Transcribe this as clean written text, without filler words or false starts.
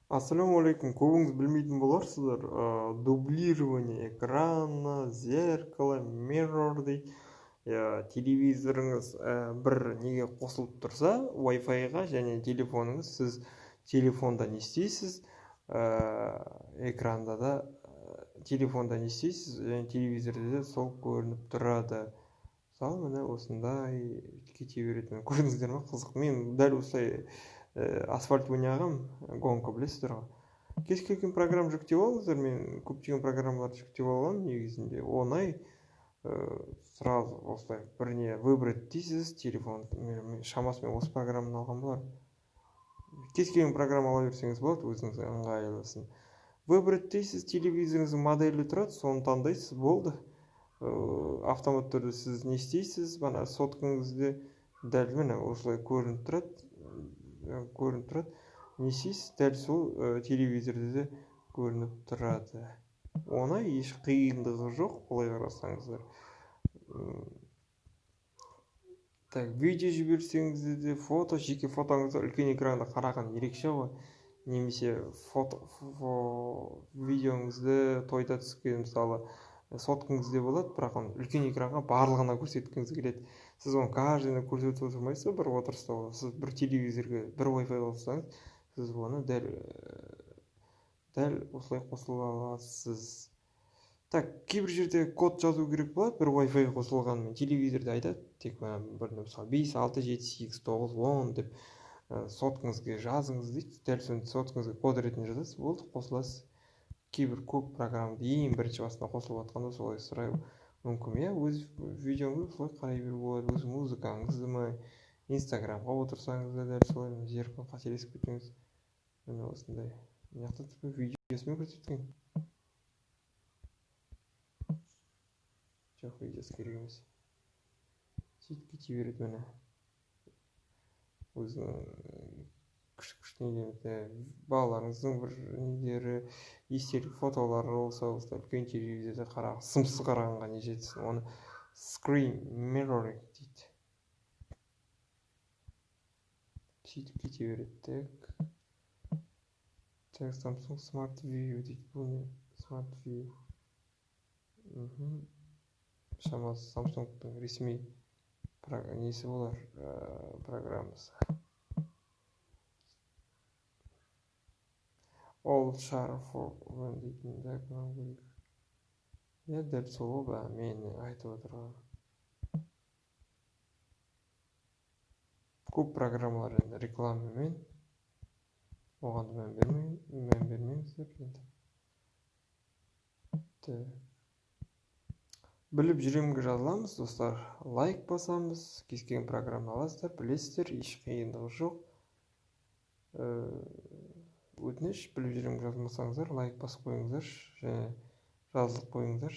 Ассалаумағалейкум. Көбіңіз білмейтін боларсыздар. Дублирование экрана, зеркало, mirror дейді. Телевизорыңыз бір неге қосылып тұрса, Wi-Fi-ға және телефоныңыз, сіз телефонда не істейсіз, экранда да телефонда не істейсіз, және телевизорда да сол көрініп тұрады. Мысалы, міне осындай кете береді. Көрдіңіздер ме? Қызық. Мен дәл осылай асфальт ойнағам, гонка білесіздер ғой. Кез келген программа жүктеп алыңыздар. Мен көптеген программаларды жүктеп алған негізінде. Оңай, сразу осылай біріне выбрать дейсіз, телефон шамасымен осы программаны алған болар. Кез келген программа ала берсеңіз болады, өзіңіз ыңғайлысын. Выбрать дейсіз, телевизорыңыздың моделі тұрады, соны таңдайсыз, болды. Автомат түрде сіз не істейсіз, бана соткаңызды дәл міне осылай көрініп тұрады. Не істейсіз, дәл сол телевизорда да көрініп тұрады. Оңай, еш қиындығы жоқ, былай қарасаңыздар. Так, видео жіберсеңіз де, жеке фотоңызды үлкен экранда қараған ерекше ғой. Немесе видеоңызды тойда түскен, мысалы, соткаңызде болады, бірақ оны үлкен экранға барлығына көрсеткіңіз келеді. Сіз оны каждыйына көрсетіп отырмайсыз, бір отырыста сіз бір телевизорға бір Wi-Fi қоссаңыз, сіз оны дәл осылай қосыла аласыз. Так, кейбір жерде код жазу керек болады, бір Wi-Fi қосылғанымен телевизорда айтады, тек бір мысалы 5, 6, 7, 8, 9, 10 деп соткаңызға жазыңыз дейді. Дәл соны соткаңызға код ретінде жазасыз, болды, қосыласыз. Кейбір көп программада ең бірінші басына қосылып жатқанда солай сұрай мүмкін. Өз видеоңызды солай қарай беруге болады, өз музыкаңызды ма, инстаграмға отырсаңыз да дәл солай зеркало қателесіп кетсеңіз, міне осындай. Мына жақта видеосымен көрсеткен. Жоқ, видеосы керек емес. Сөйтіп кете береді міне. Өзінің балаларыңыздың бір недері, естелік фотолары болса, үлкен телевизорда сымсыз қарағанға не жетсін. Оны screen mirroring дейді. Сөйтіп кете береді. Так, Samsung Smart View дейді. Бұл не? Smart View. Шамасы Samsung-тың ресми несі болар, программасы. All share for дейтін диаграмм керек. Дәл сол ба, мен айтып отырған. Көп программалар енді рекламамен. Оған мән бермеңіздер енді. Біліп жүремінге жазыламыз, достар. Лайк басамыз, кез келген программа аласыздар, білесіздер, еш қиындығы жоқ. Өтініш, біліп жүремінге жазылмасаңыздар, лайк басып қойыңыздар, және жазылып қойыңыздар.